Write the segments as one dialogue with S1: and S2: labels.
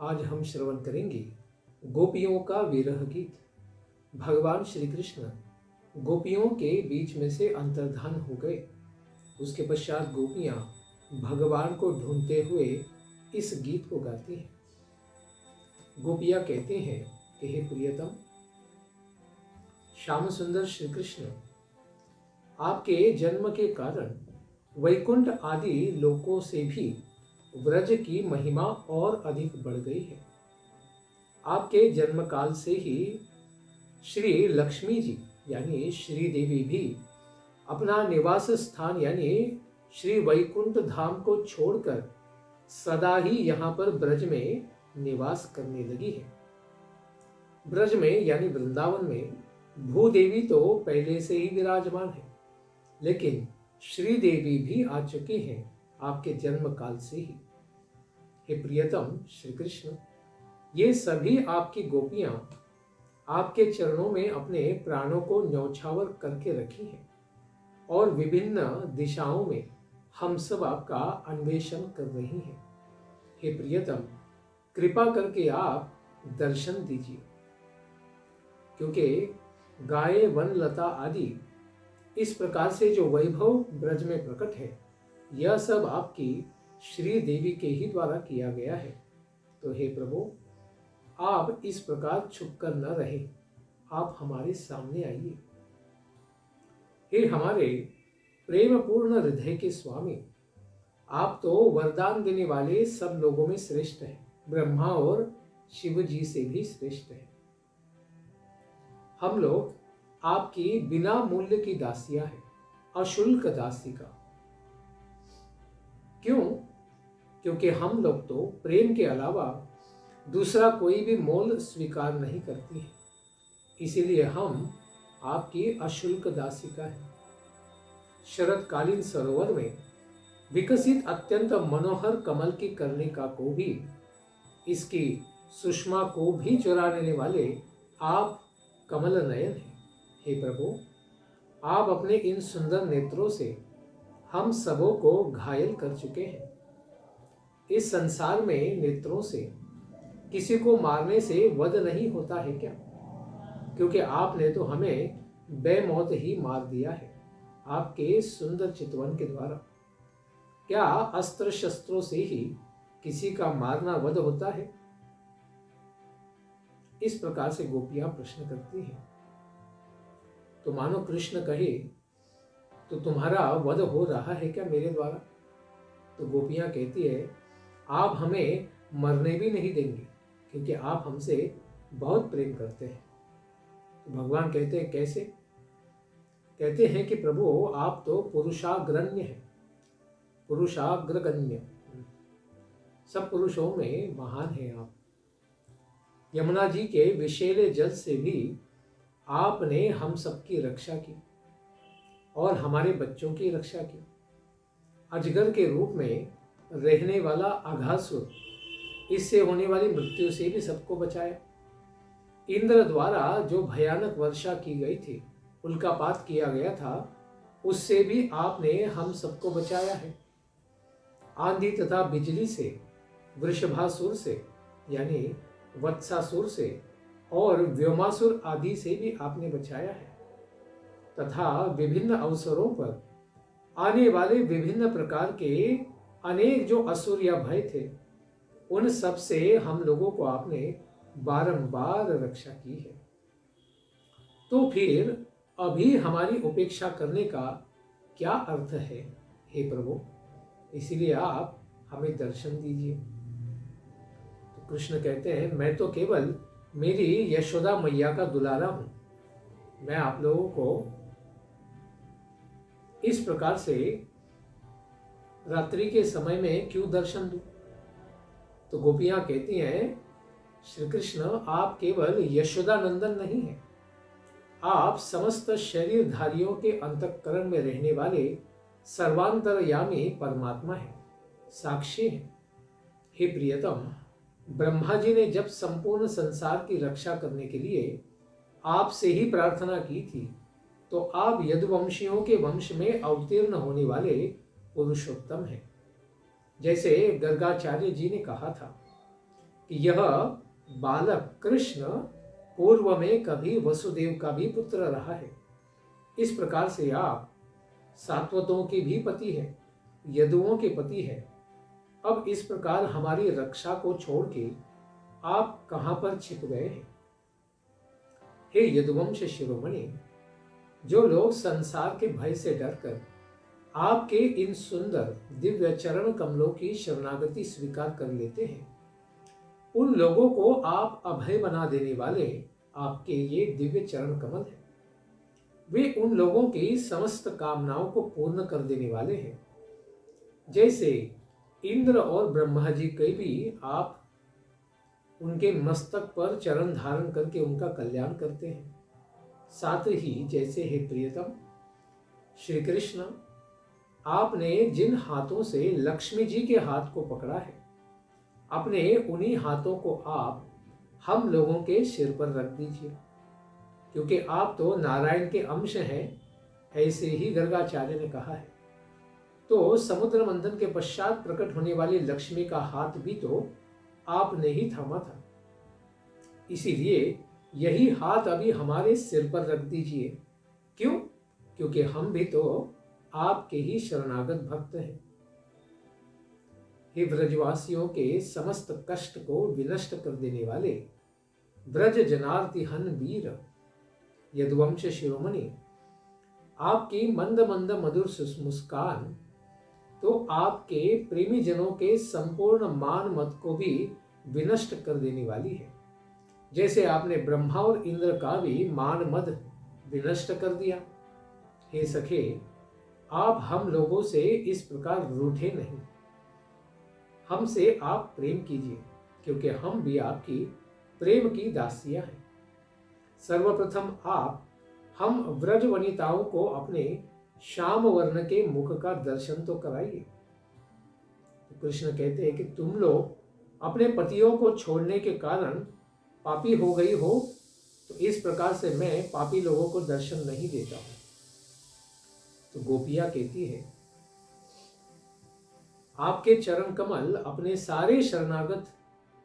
S1: आज हम श्रवण करेंगे गोपियों का विरह गीत। भगवान श्री कृष्ण गोपियों के बीच में से अंतर्धान हो गए। उसके पश्चात गोपियां भगवान को ढूंढते हुए इस गीत को गाती हैं। गोपियां कहती हैं कि हे प्रियतम, श्याम सुंदर श्री कृष्ण, आपके जन्म के कारण वैकुंठ आदि लोकों से भी व्रज की महिमा और अधिक बढ़ गई है। आपके जन्म काल से ही श्री लक्ष्मी जी यानी श्री देवी भी अपना निवास स्थान यानी श्री वैकुंठ धाम को छोड़कर सदा ही यहाँ पर ब्रज में निवास करने लगी है। ब्रज में यानी वृंदावन में भूदेवी तो पहले से ही विराजमान है, लेकिन श्री देवी भी आ चुकी हैं आपके जन्म काल से ही। हे प्रियतम श्री कृष्ण, ये सभी आपकी गोपियां आपके चरणों में अपने प्राणों को न्यौछावर करके रखी हैं और विभिन्न दिशाओं में हम सब आपका अन्वेषण कर रही हैं। हे प्रियतम, कृपा करके आप दर्शन दीजिए, क्योंकि गाय वन लता आदि इस प्रकार से जो वैभव ब्रज में प्रकट है, यह सब आपकी श्री देवी के ही द्वारा किया गया है। तो हे प्रभु, आप इस प्रकार छुप कर न रहे, आप हमारे सामने आइए। हे हमारे प्रेम पूर्ण हृदय के स्वामी, आप तो वरदान देने वाले सब लोगों में श्रेष्ठ हैं, ब्रह्मा और शिव जी से भी श्रेष्ठ हैं। हम लोग आपकी बिना मूल्य की दासियां हैं, अशुल्क दासिका। क्यों? क्योंकि हम लोग तो प्रेम के अलावा दूसरा कोई भी मोल स्वीकार नहीं करती हैं, इसीलिए हम आपकी अशुल्क दासिका हैं। शरतकालीन सरोवर में विकसित अत्यंत मनोहर कमल की कर्णिका को भी, इसकी सुषमा को भी चुरा लेने वाले आप कमल नयन हैं। हे प्रभु, आप अपने इन सुंदर नेत्रों से हम सबों को घायल कर चुके हैं। इस संसार में नेत्रों से किसी को मारने से वध नहीं होता है क्या? क्योंकि आपने तो हमें बेमौत ही मार दिया है आपके सुंदर चितवन के द्वारा। क्या अस्त्र शस्त्रों से ही किसी का मारना वध होता है? इस प्रकार से गोपियां प्रश्न करती हैं। तो मानो कृष्ण कहे, तो तुम्हारा वध हो रहा है क्या मेरे द्वारा? तो गोपियां कहती है, आप हमें मरने भी नहीं देंगे, क्योंकि आप हमसे बहुत प्रेम करते हैं। तो भगवान कहते हैं, कैसे? कहते हैं कि प्रभु, आप तो पुरुषाग्रण्य हैं, पुरुषाग्रगण्य, सब पुरुषों में महान हैं आप। यमुना जी के विषैले जल से भी आपने हम सबकी रक्षा की और हमारे बच्चों की रक्षा की। अजगर के रूप में रहने वाला अघासुर, इससे होने वाली मृत्यु से भी सबको बचाया। इंद्र द्वारा जो भयानक वर्षा की गई थी, उल्कापात किया गया था, उससे भी आपने हम सबको बचाया है। आंधी तथा बिजली से, वृषभासुर से यानी वत्सासुर से और व्योमासुर आदि से भी आपने बचाया है, तथा विभिन्न अवसरों पर आने वाले विभिन्न प्रकार के अनेक जो असुर या भय थे, उन सब से हम लोगों को आपने बारंबार रक्षा की है। तो फिर अभी हमारी उपेक्षा करने का क्या अर्थ है हे प्रभु? इसीलिए आप हमें दर्शन दीजिए। तो कृष्ण कहते हैं, मैं तो केवल मेरी यशोदा मैया का दुलारा हूं, मैं आप लोगों को इस प्रकार से रात्रि के समय में क्यों दर्शन दूं? तो गोपियां कहती हैं, श्री कृष्ण, आप केवल यशोदा नंदन नहीं हैं, आप समस्त शरीरधारियों के अंतःकरण में रहने वाले सर्वांतरयामी परमात्मा हैं, साक्षी हैं। हे प्रियतम, ब्रह्मा जी ने जब संपूर्ण संसार की रक्षा करने के लिए आपसे ही प्रार्थना की थी, तो आप यदुवंशियों के वंश में अवतीर्ण होने वाले पुरुषोत्तम हैं। जैसे गर्गाचार्य जी ने कहा था कि यह बालक कृष्ण पूर्व में कभी वसुदेव का भी पुत्र रहा है। इस प्रकार से आप सात्वतों के भी पति हैं, यदुओं के पति हैं। अब इस प्रकार हमारी रक्षा को छोड़ के आप कहां पर छिप गए हैं? हे यदुवंश शिरोमणि, जो लोग संसार के भय से डरकर आपके इन सुंदर दिव्य चरण कमलों की शरणागति स्वीकार कर लेते हैं, उन लोगों को आप अभय बना देने वाले आपके ये दिव्य चरण कमल हैं। वे उन लोगों की समस्त कामनाओं को पूर्ण कर देने वाले हैं। जैसे इंद्र और ब्रह्मा जी के भी आप उनके मस्तक पर चरण धारण करके उनका कल्याण करते हैं। साथ ही जैसे हे प्रियतम श्री कृष्ण, आपने जिन हाथों से लक्ष्मी जी के हाथ को पकड़ा है, अपने उन्हीं हाथों को आप हम लोगों के सिर पर रख दीजिए, क्योंकि आप तो नारायण के अंश हैं, ऐसे ही गर्गाचार्य ने कहा है। तो समुद्र मंथन के पश्चात प्रकट होने वाली लक्ष्मी का हाथ भी तो आपने ही थामा था। इसीलिए यही हाथ अभी हमारे सिर पर रख दीजिए। क्यों? क्योंकि हम भी तो आपके ही शरणागत भक्त हैं। हे ब्रजवासियों के समस्त कष्ट को विनष्ट कर देने वाले ब्रज जनार्ति हन वीर यदुवंश शिरोमणि, आपकी मंद मंद मधुर मुस्कान तो आपके प्रेमी जनों के संपूर्ण मान मत को भी विनष्ट कर देने वाली है। जैसे आपने ब्रह्मा और इंद्र का भी मान मद विनष्ट कर दिया। हे सखे, आप हम लोगों से इस प्रकार रूठे नहीं, हमसे आप प्रेम कीजिए, क्योंकि हम भी आपकी प्रेम की दासियां हैं। सर्वप्रथम आप हम व्रज वनिताओं को अपने श्याम वर्ण के मुख का दर्शन तो कराइए। तो कृष्ण कहते हैं कि तुम लोग अपने पतियों को छोड़ने के कारण पापी हो गई हो, तो इस प्रकार से मैं पापी लोगों को दर्शन नहीं देता हूं। तो गोपियां कहती है, आपके चरण कमल अपने सारे शरणागत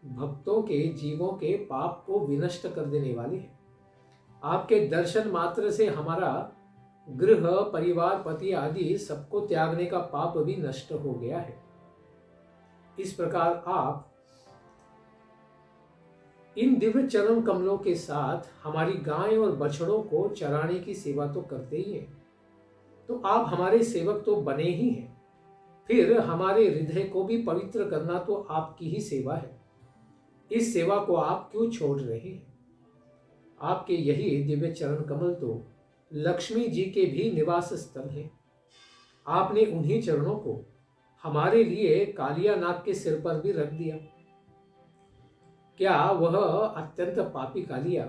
S1: भक्तों के जीवों के पाप को विनष्ट कर देने वाले हैं। आपके दर्शन मात्र से हमारा गृह परिवार पति आदि सबको त्यागने का पाप भी नष्ट हो गया है। इस प्रकार आप इन दिव्य चरण कमलों के साथ हमारी गाय और बछड़ों को चराने की सेवा तो करते ही हैं, तो आप हमारे सेवक तो बने ही हैं। फिर हमारे हृदय को भी पवित्र करना तो आपकी ही सेवा है। इस सेवा को आप क्यों छोड़ रहे हैं? आपके यही दिव्य चरण कमल तो लक्ष्मी जी के भी निवास स्थल हैं। आपने उन्हीं चरणों को हमारे लिए कालिया नाग के सिर पर भी रख दिया। क्या वह अत्यंत पापी कालिया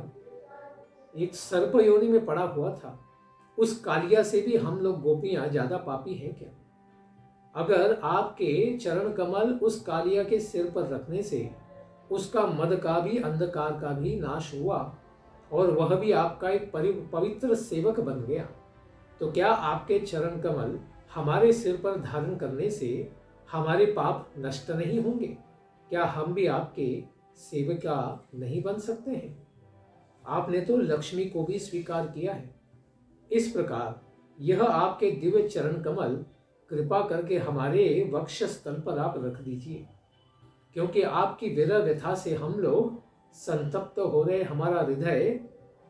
S1: एक सर्प योनि में पड़ा हुआ था? उस कालिया से भी हम लोग गोपियां ज्यादा पापी हैं क्या? अगर आपके चरण कमल उस कालिया के सिर पर रखने से उसका मद का भी अंधकार का भी नाश हुआ और वह भी आपका एक पवित्र सेवक बन गया, तो क्या आपके चरण कमल हमारे सिर पर धारण करने से हमारे पाप नष्ट नहीं होंगे? क्या हम भी आपके सेविका नहीं बन सकते हैं? आपने तो लक्ष्मी को भी स्वीकार किया है। इस प्रकार यह आपके दिव्य चरण कमल कृपा करके हमारे वक्ष स्थल पर आप रख दीजिए, क्योंकि आपकी विरह व्यथा से हम लोग संतप्त हो रहे, हमारा हृदय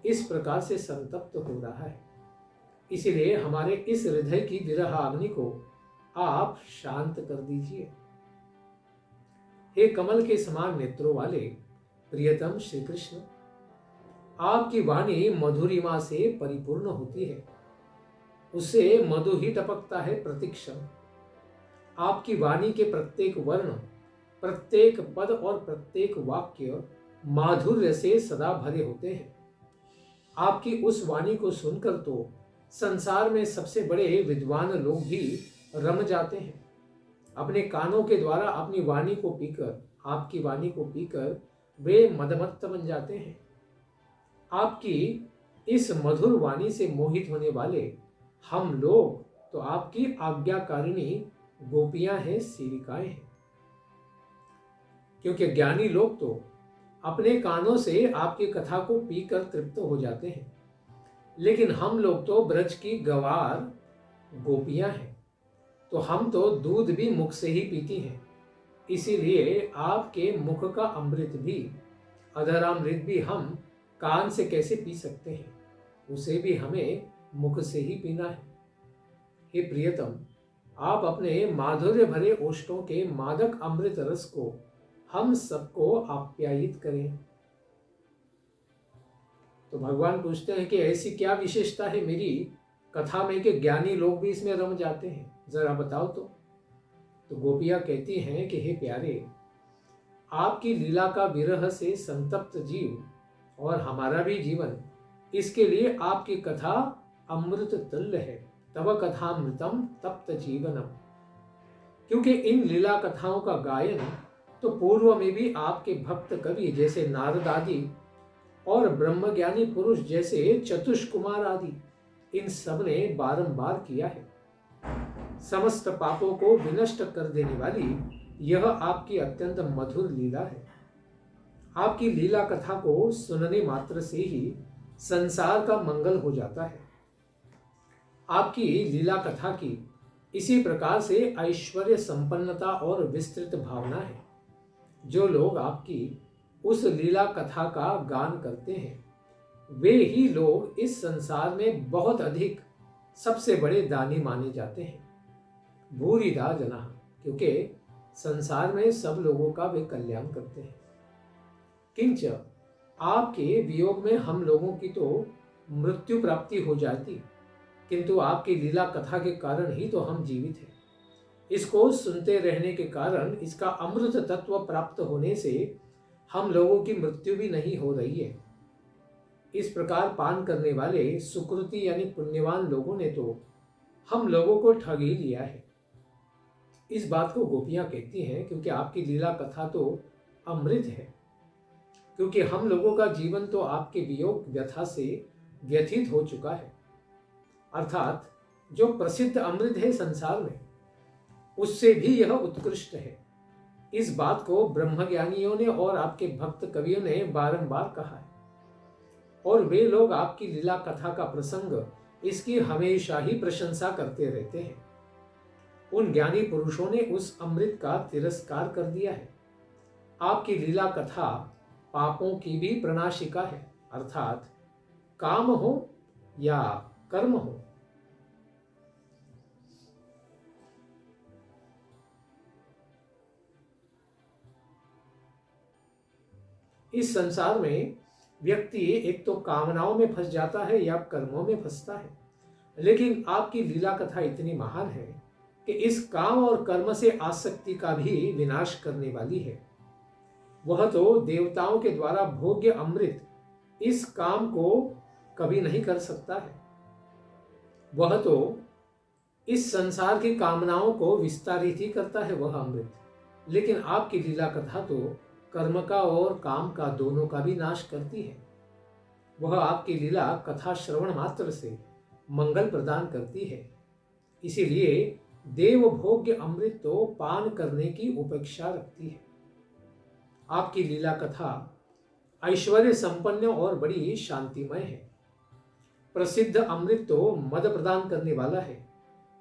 S1: इस प्रकार से संतप्त हो रहा है। इसलिए हमारे इस हृदय की विरह अग्नि को आप शांत कर दीजिए। हे कमल के समान नेत्रों वाले प्रियतम श्री कृष्ण, आपकी वाणी मधुरिमा से परिपूर्ण होती है, उससे मधु ही टपकता है प्रतिक्षण। आपकी वाणी के प्रत्येक वर्ण, प्रत्येक पद और प्रत्येक वाक्य माधुर्य से सदा भरे होते हैं। आपकी उस वाणी को सुनकर तो संसार में सबसे बड़े विद्वान लोग भी रम जाते हैं। अपने कानों के द्वारा अपनी वाणी को पीकर, आपकी वाणी को पीकर वे मदमत्त बन जाते हैं। आपकी इस मधुर वाणी से मोहित होने वाले हम लोग तो आपकी आज्ञाकारिणी गोपियां हैं, सेविकाएं हैं। क्योंकि ज्ञानी लोग तो अपने कानों से आपकी कथा को पीकर तृप्त हो जाते हैं, लेकिन हम लोग तो ब्रज की गवार गोपियां हैं, तो हम तो दूध भी मुख से ही पीती हैं। इसीलिए आपके मुख का अमृत भी, अधरामृत भी हम कान से कैसे पी सकते हैं? उसे भी हमें मुख से ही पीना है। हे प्रियतम, आप अपने माधुर्य भरे ओष्ठों के मादक अमृत रस को हम सबको आप्यायित करें। तो भगवान पूछते हैं कि ऐसी क्या विशेषता है मेरी कथा में कि ज्ञानी लोग भी इसमें रम जाते हैं, जरा बताओ तो गोपियां कहती हैं कि हे प्यारे, आपकी लीला का विरह से संतप्त जीव और हमारा भी जीवन, इसके लिए आपकी कथा अमृत तुल्य है। तव कथामृतम तप्त जीवनम। क्योंकि इन लीला कथाओं का गायन तो पूर्व में भी आपके भक्त कवि जैसे नारद आदि और ब्रह्मज्ञानी पुरुष जैसे चतुष्कुमार आदि, इन सब ने बारंबार किया है। समस्त पापों को विनष्ट कर देने वाली यह आपकी अत्यंत मधुर लीला है। आपकी लीला कथा को सुनने मात्र से ही संसार का मंगल हो जाता है। आपकी लीला कथा की इसी प्रकार से ऐश्वर्य संपन्नता और विस्तृत भावना है। जो लोग आपकी उस लीला कथा का गान करते हैं, वे ही लोग इस संसार में बहुत अधिक सबसे बड़े दानी माने जाते हैं। भूरिदा जना, क्योंकि संसार में सब लोगों का वे कल्याण करते हैं। किंच आपके वियोग में हम लोगों की तो मृत्यु प्राप्ति हो जाती, किंतु आपकी लीला कथा के कारण ही तो हम जीवित हैं। इसको सुनते रहने के कारण, इसका अमृत तत्व प्राप्त होने से हम लोगों की मृत्यु भी नहीं हो रही है। इस प्रकार पान करने वाले सुकृति यानी पुण्यवान लोगों ने तो हम लोगों को ठग ही लिया है। इस बात को गोपियां कहती हैं क्योंकि आपकी लीला कथा तो अमृत है, क्योंकि हम लोगों का जीवन तो आपके वियोग व्यथा से व्यथित हो चुका है। अर्थात जो प्रसिद्ध अमृत है संसार में, उससे भी यह उत्कृष्ट है। इस बात को ब्रह्मज्ञानियों ने और आपके भक्त कवियों ने बारंबार कहा है, और वे लोग आपकी लीला कथा का प्रसंग इसकी हमेशा ही प्रशंसा करते रहते हैं। उन ज्ञानी पुरुषों ने उस अमृत का तिरस्कार कर दिया है। आपकी लीला कथा पापों की भी प्रणाशिका है, अर्थात काम हो या कर्म हो। इस संसार में व्यक्ति एक तो कामनाओं में फंस जाता है या कर्मों में फंसता है, लेकिन आपकी लीला कथा इतनी महान है कि इस काम और कर्म से आसक्ति का भी विनाश करने वाली है। वह तो देवताओं के द्वारा भोग्य अमृत इस काम को कभी नहीं कर सकता है। वह तो इस संसार की कामनाओं को विस्तारित ही करता है वह अमृत, लेकिन आपकी लीला कथा तो कर्म का और काम का दोनों का भी नाश करती है। वह आपकी लीला कथा श्रवण मात्र से मंगल प्रदान करती है। इसीलिए देव भोग्य अमृत तो पान करने की उपेक्षा रखती है। आपकी लीला कथा ऐश्वर्य संपन्न और बड़ी शांतिमय है। प्रसिद्ध अमृत तो मद प्रदान करने वाला है।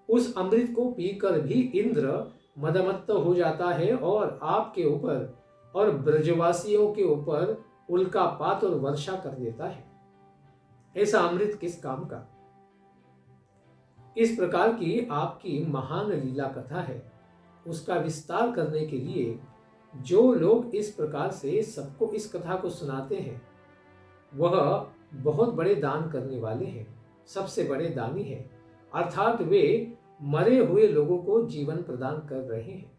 S1: उस अमृत को पीकर भी इंद्र मदमत्त हो जाता है और आपके ऊपर और ब्रजवासियों के ऊपर उल्कापात और वर्षा कर देता है। ऐसा अमृत किस काम का? इस प्रकार की आपकी महान लीला कथा है, उसका विस्तार करने के लिए जो लोग इस प्रकार से सबको इस कथा को सुनाते हैं, वह बहुत बड़े दान करने वाले हैं, सबसे बड़े दानी हैं। अर्थात वे मरे हुए लोगों को जीवन प्रदान कर रहे हैं।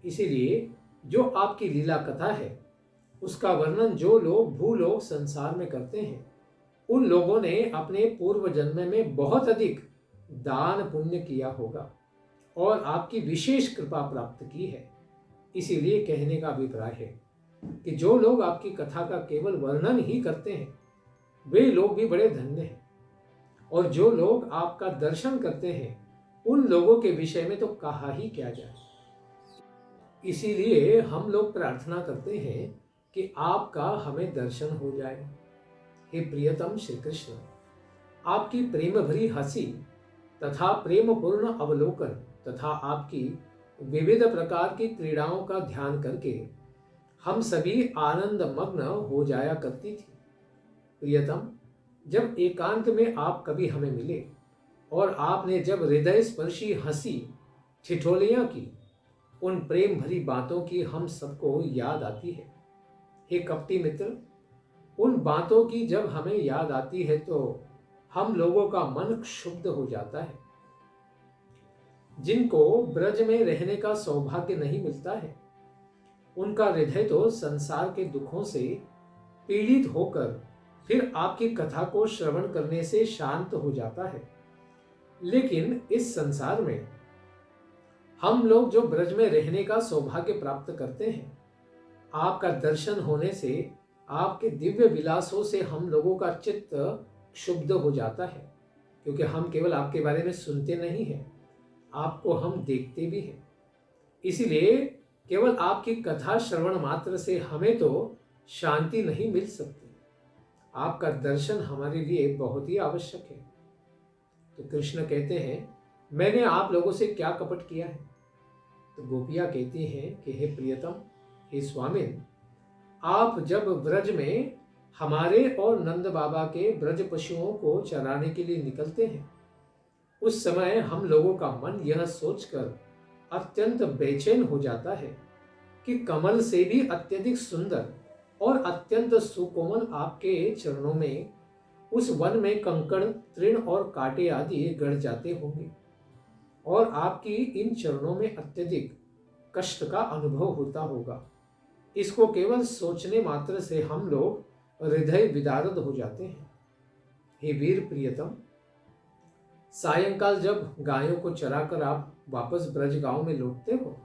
S1: इसीलिए जो आपकी लीला कथा है, उसका वर्णन जो लोग भूलोक संसार में करते हैं, उन लोगों ने अपने पूर्व जन्म में बहुत अधिक दान पुण्य किया होगा और आपकी विशेष कृपा प्राप्त की है। इसीलिए कहने का अभिप्राय है कि जो लोग आपकी कथा का केवल वर्णन ही करते हैं, वे लोग भी बड़े धन्य हैं, और जो लोग आपका दर्शन करते हैं, उन लोगों के विषय में तो कहा ही क्या जाए। इसीलिए हम लोग प्रार्थना करते हैं कि आपका हमें दर्शन हो जाए। हे प्रियतम श्री कृष्ण, आपकी प्रेम भरी हंसी तथा प्रेमपूर्ण अवलोकन तथा आपकी विविध प्रकार की क्रीड़ाओं का ध्यान करके हम सभी आनंद मग्न हो जाया करती थी। प्रियतम, जब एकांत में आप कभी हमें मिले और आपने जब हृदय स्पर्शी हंसी ठिठोलियां की, उन प्रेम भरी बातों की हम सबको याद आती है। हे कपटी मित्र, उन बातों की जब हमें याद आती है तो हम लोगों का मन क्षुब्ध हो जाता है। जिनको ब्रज में रहने का सौभाग्य नहीं मिलता है, उनका हृदय तो संसार के दुखों से पीड़ित होकर फिर आपकी कथा को श्रवण करने से शांत हो जाता है। लेकिन इस संसार में हम लोग जो ब्रज में रहने का सौभाग्य प्राप्त करते हैं, आपका दर्शन होने से, आपके दिव्य विलासों से हम लोगों का चित्त क्षुब्ध हो जाता है, क्योंकि हम केवल आपके बारे में सुनते नहीं हैं, आपको हम देखते भी हैं। इसीलिए केवल आपकी कथा श्रवण मात्र से हमें तो शांति नहीं मिल सकती, आपका दर्शन हमारे लिए बहुत ही आवश्यक है। तो कृष्ण कहते हैं, मैंने आप लोगों से क्या कपट किया है? तो गोपियां कहती हैं कि हे प्रियतम, हे स्वामिन, आप जब ब्रज में हमारे और नंद बाबा के ब्रज पशुओं को चराने के लिए निकलते हैं, उस समय हम लोगों का मन यह सोचकर अत्यंत बेचैन हो जाता है कि कमल से भी अत्यधिक सुंदर और अत्यंत सुकोमल आपके चरणों में उस वन में कंकड़, तृण और कांटे आदि गड़ जाते होंगे और आपकी इन चरणों में अत्यधिक कष्ट का अनुभव होता होगा। इसको केवल सोचने मात्र से हम लोग हृदय विदारद हो जाते हैं। हे वीर प्रियतम, सायंकाल जब गायों को चराकर आप वापस ब्रज गांव में लौटते हो,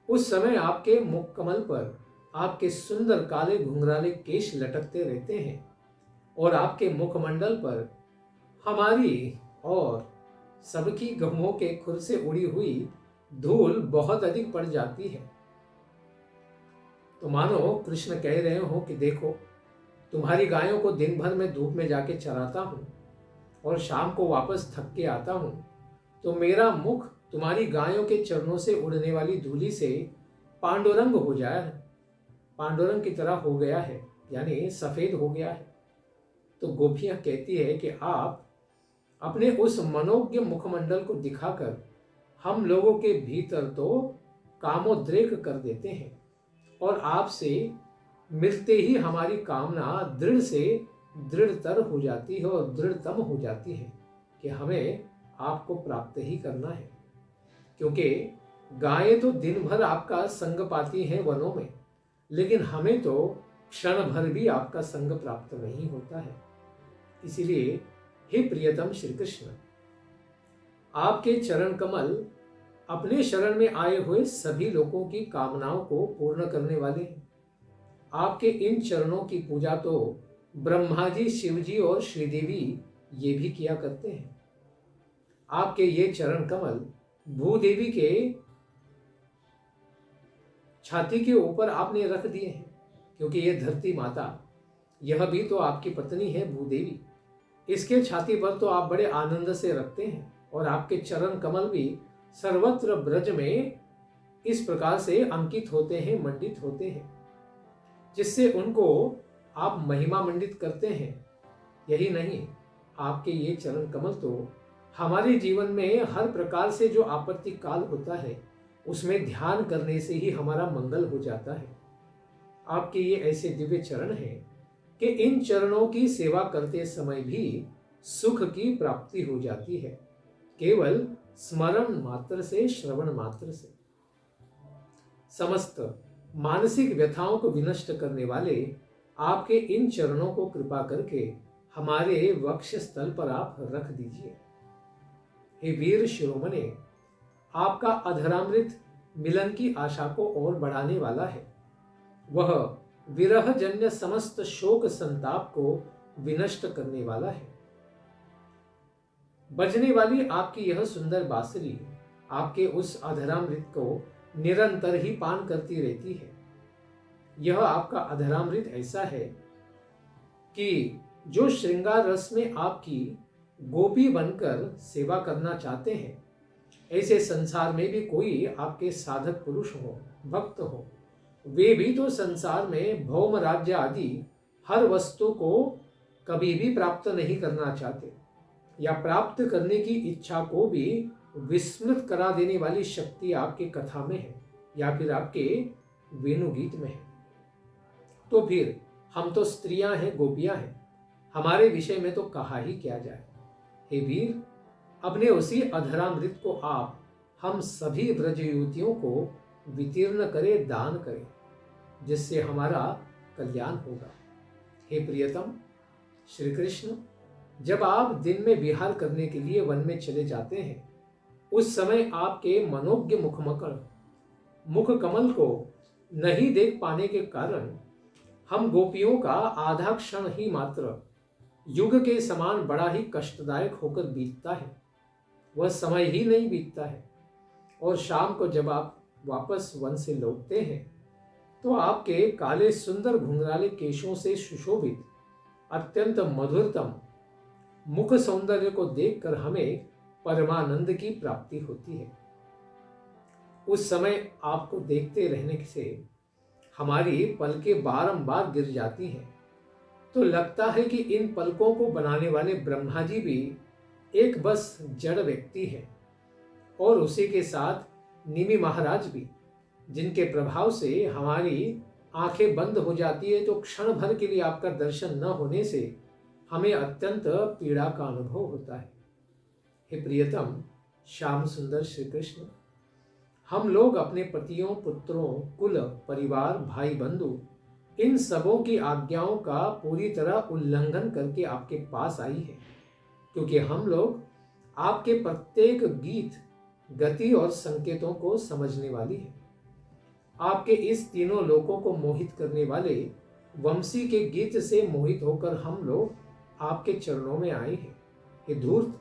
S1: उस समय आपके मुख कमल पर आपके सुंदर काले घुंघराले केश लटकते रहते हैं और आपके मुखमंडल पर हमारी और सबकी गमों के खुर से उड़ी हुई धूल बहुत अधिक पड़ जाती है। तो मानो कृष्ण कह रहे हो कि देखो, तुम्हारी गायों को दिन भर में धूप में जाके चराता हूं और शाम को वापस थक के आता हूं, तो मेरा मुख तुम्हारी गायों के चरणों से उड़ने वाली धूली से पांडुरंग हो जाया है, पांडुरंग की तरह हो गया है, यानी सफेद हो गया है। तो गोपियां कहती है कि आप अपने उस मनोज्ञ मुखमंडल को दिखाकर हम लोगों के भीतर तो कामोद्रेक कर देते हैं और आपसे मिलते ही हमारी कामना दृढ़ से दृढ़तर हो जाती है और दृढ़तम हो जाती है कि हमें आपको प्राप्त ही करना है। क्योंकि गायें तो दिन भर आपका संग पाती हैं वनों में, लेकिन हमें तो क्षण भर भी आपका संग प्राप्त नहीं होता है। इसीलिए हे प्रियतम श्री कृष्ण, आपके चरण कमल अपने शरण में आए हुए सभी लोगों की कामनाओं को पूर्ण करने वाले हैं। आपके इन चरणों की पूजा तो ब्रह्मा जी, शिव जी और श्रीदेवी ये भी किया करते हैं। आपके ये चरण कमल भूदेवी के छाती के ऊपर आपने रख दिए हैं, क्योंकि ये धरती माता, यह भी तो आपकी पत्नी है भूदेवी। इसके छाती पर तो आप बड़े आनंद से रखते हैं और आपके चरण कमल भी सर्वत्र ब्रज में इस प्रकार से अंकित होते हैं, मंडित होते हैं, जिससे उनको आप महिमा मंडित करते हैं। यही नहीं, आपके ये चरण कमल तो हमारे जीवन में हर प्रकार से जो आपत्ति काल होता है, उसमें ध्यान करने से ही हमारा मंगल हो जाता है। आपके ये ऐसे दिव्य चरण हैं कि इन चरणों की सेवा करते समय भी सुख की प्राप्ति हो जाती है, केवल स्मरण मात्र से, श्रवण मात्र से। समस्त मानसिक व्यथाओं को विनष्ट करने वाले आपके इन चरणों को कृपा करके हमारे वक्ष स्थल पर आप रख दीजिए। हे वीर शिरोमणे, आपका अधरामृत मिलन की आशा को और बढ़ाने वाला है। वह विरह जन्य समस्त शोक संताप को विनष्ट करने वाला है। बजने वाली आपकी यह सुंदर बांसुरी आपके उस अधरामृत को निरंतर ही पान करती रहती है। यह आपका अधरामृत ऐसा है कि जो श्रृंगार रस में आपकी गोपी बनकर सेवा करना चाहते हैं, ऐसे संसार में भी कोई आपके साधक पुरुष हो, भक्त हो, वे भी तो संसार में भौम राज्य आदि हर वस्तु को कभी भी प्राप्त नहीं करना चाहते, या प्राप्त करने की इच्छा को भी विस्मृत करा देने वाली शक्ति आपकी कथा में है, या फिर आपके वेणुगीत में है। तो फिर हम तो स्त्रियां हैं, गोपियां हैं, हमारे विषय में तो कहा ही क्या जाए। हे वीर, अपने उसी अधरामृत को आप हम सभी व्रज युवतियों को वितीर्ण करें, दान करें, जिससे हमारा कल्याण होगा। हे प्रियतम श्री कृष्ण, जब आप दिन में विहार करने के लिए वन में चले जाते हैं, उस समय आपके मनोज्ञ मुख कमल को नहीं देख पाने के कारण हम गोपियों का आधा क्षण ही मात्र युग के समान बड़ा ही कष्टदायक होकर बीतता है। वह समय ही नहीं बीतता है, और शाम को जब आप वापस वन से लौटते हैं तो आपके काले सुंदर घुंघराले केशों से सुशोभित अत्यंत मधुरतम मुख सौंदर्य को देखकर हमें परमानंद की प्राप्ति होती है। उस समय आपको देखते रहने से हमारी पलकें बारंबार गिर जाती हैं, तो लगता है कि इन पलकों को बनाने वाले ब्रह्मा जी भी एक बस जड़ व्यक्ति है, और उसी के साथ निमि महाराज भी, जिनके प्रभाव से हमारी आंखें बंद हो जाती है, तो क्षण भर के लिए आपका दर्शन न होने से हमें अत्यंत पीड़ा का अनुभव होता है। हे प्रियतम श्याम सुंदर श्री कृष्ण, हम लोग अपने पतियों, पुत्रों, कुल, परिवार, भाई बंधु, इन सबों की आज्ञाओं का पूरी तरह उल्लंघन करके आपके पास आई है, क्योंकि हम लोग आपके प्रत्येक गीत, गति और संकेतों को समझने वाली है। आपके इस तीनों लोकों को मोहित करने वाले वंशी के गीत से मोहित होकर हम लोग आपके चरणों में आए हैं। हे धूर्त,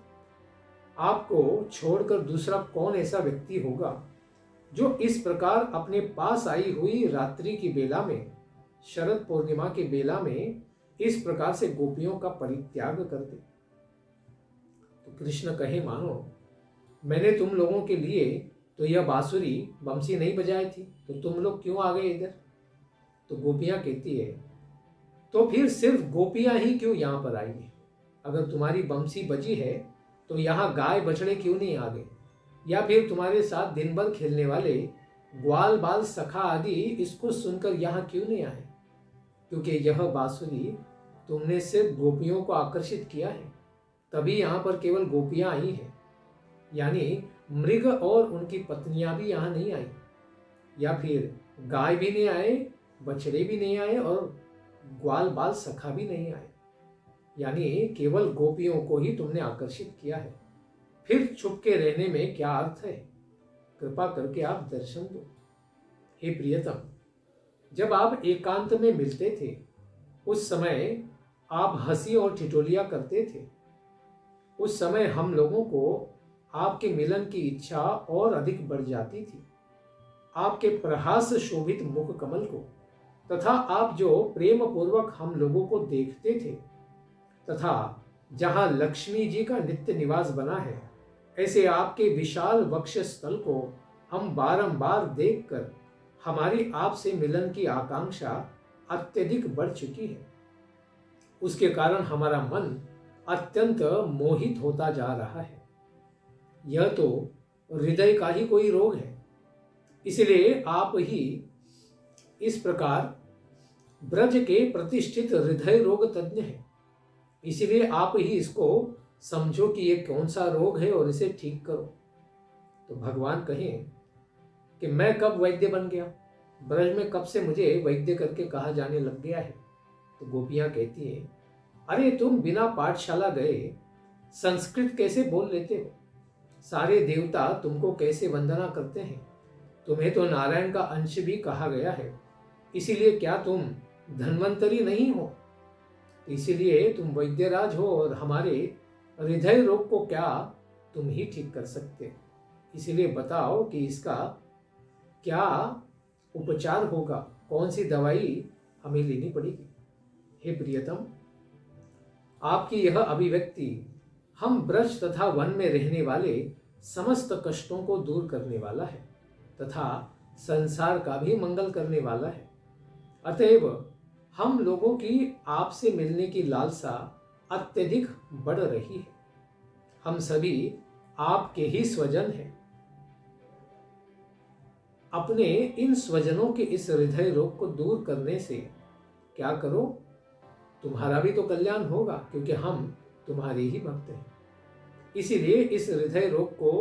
S1: आपको छोड़कर दूसरा कौन ऐसा व्यक्ति होगा जो इस प्रकार अपने पास आई हुई रात्रि की बेला में, शरद पूर्णिमा की बेला में इस प्रकार से गोपियों का परित्याग कर दे। तो कृष्ण कहे, मानो मैंने तुम लोगों के लिए तो यह बांसुरी बंसी नहीं बजाई थी, तो तुम लोग क्यों आ गए इधर? तो गोपियां कहती है, तो फिर सिर्फ गोपियां ही क्यों यहाँ पर आई है? अगर तुम्हारी बंसी बजी है तो यहाँ गाय बछड़े क्यों नहीं आ गए? या फिर तुम्हारे साथ दिन भर खेलने वाले ग्वाल बाल सखा आदि इसको सुनकर यहाँ क्यों नहीं आए? क्योंकि यह बांसुरी तुमने सिर्फ गोपियों को आकर्षित किया है, तभी यहाँ पर केवल गोपियां आई हैं, यानी मृग और उनकी पत्नियां भी यहाँ नहीं आई, या फिर गाय भी नहीं आए, बछड़े भी नहीं आए और ग्वाल बाल सखा भी नहीं आए, यानी केवल गोपियों को ही तुमने आकर्षित किया है। फिर छुप के रहने में क्या अर्थ है? कृपा करके आप दर्शन दो। हे प्रियतम, जब आप एकांत में मिलते थे उस समय आप हंसी और ठिठोलियां करते थे। उस समय हम लोगों को आपके मिलन की इच्छा और अधिक बढ़ जाती थी। आपके प्रहास शोभित मुख कमल को तथा आप जो प्रेम पूर्वक हम लोगों को देखते थे, तथा जहां लक्ष्मी जी का नित्य निवास बना है, ऐसे आपके विशाल वक्ष स्थल को हम बारंबार देखकर हमारी आपसे मिलन की आकांक्षा अत्यधिक बढ़ चुकी है। उसके कारण हमारा मन अत्यंत मोहित होता जा रहा है। यह तो हृदय का ही कोई रोग है, इसलिए आप ही इस प्रकार ब्रज के प्रतिष्ठित हृदय रोग तज्ञ हैं। इसलिए आप ही इसको समझो कि यह कौन सा रोग है और इसे ठीक करो। तो भगवान कहें कि मैं कब वैद्य बन गया? ब्रज में कब से मुझे वैद्य करके कहा जाने लग गया है? तो गोपियां कहती हैं, अरे तुम बिना पाठशाला गए संस्कृत कैसे बोल लेते हो? सारे देवता तुमको कैसे वंदना करते हैं? तुम्हें तो नारायण का अंश भी कहा गया है, इसीलिए क्या तुम धन्वंतरी नहीं हो? इसीलिए तुम वैद्यराज हो और हमारे हृदय रोग को क्या तुम ही ठीक कर सकते? इसीलिए बताओ कि इसका क्या उपचार होगा, कौन सी दवाई हमें लेनी पड़ेगी। हे प्रियतम, आपकी यह अभिव्यक्ति हम ब्रज तथा वन में रहने वाले समस्त कष्टों को दूर करने वाला है तथा संसार का भी मंगल करने वाला है। अतएव हम लोगों की आपसे मिलने की लालसा अत्यधिक बढ़ रही है। हम सभी आपके ही स्वजन हैं। अपने इन स्वजनों के इस हृदय रोग को दूर करने से क्या करो, तुम्हारा भी तो कल्याण होगा, क्योंकि हम तुम्हारे ही भक्त हैं। इसीलिए इस हृदय रोग को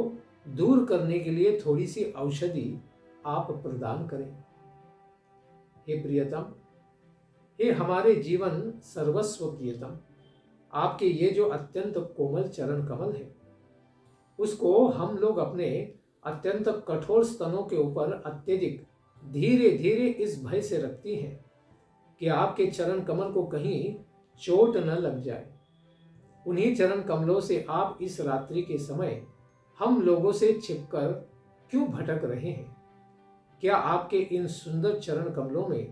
S1: दूर करने के लिए थोड़ी सी औषधि आप प्रदान करें। हे प्रियतम, हे हमारे जीवन सर्वस्व प्रियतम, आपके ये जो अत्यंत कोमल चरण कमल है, उसको हम लोग अपने अत्यंत कठोर स्तनों के ऊपर अत्यधिक धीरे धीरे इस भय से रखती हैं कि आपके चरण कमल को कहीं चोट न लग जाए। उन्हीं चरण कमलों से आप इस रात्रि के समय हम लोगों से छिपकर क्यों भटक रहे हैं? क्या आपके इन सुंदर चरण कमलों में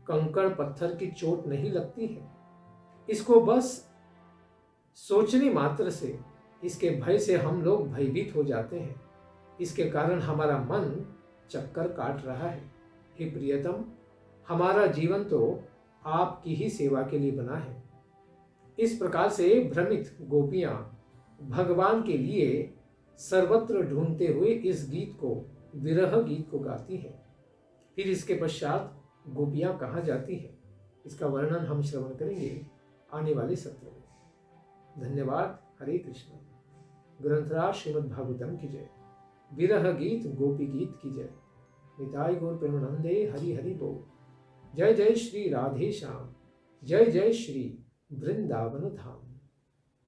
S1: कंकड़ पत्थर की चोट नहीं लगती है? इसको बस सोचने मात्र से इसके भय से हम लोग भयभीत हो जाते हैं। इसके कारण हमारा मन चक्कर काट रहा है। हे प्रियतम, हमारा जीवन तो आपकी ही सेवा के लिए बना है। इस प्रकार से भ्रमित गोपियां भगवान के लिए सर्वत्र ढूंढते हुए इस गीत को, विरह गीत को गाती हैं। फिर इसके पश्चात गोपियां कहाँ जाती हैं, इसका वर्णन हम श्रवण करेंगे आने वाले सत्र में। धन्यवाद। हरे कृष्ण। ग्रंथराज श्रीमद् भागवतम की जय। विरह गीत गोपी गीत की जय। निताय गौर प्रेमानंदे हरि हरि बोल। जय जय श्री राधे श्याम। जय जय श्री वृंदावन धाम।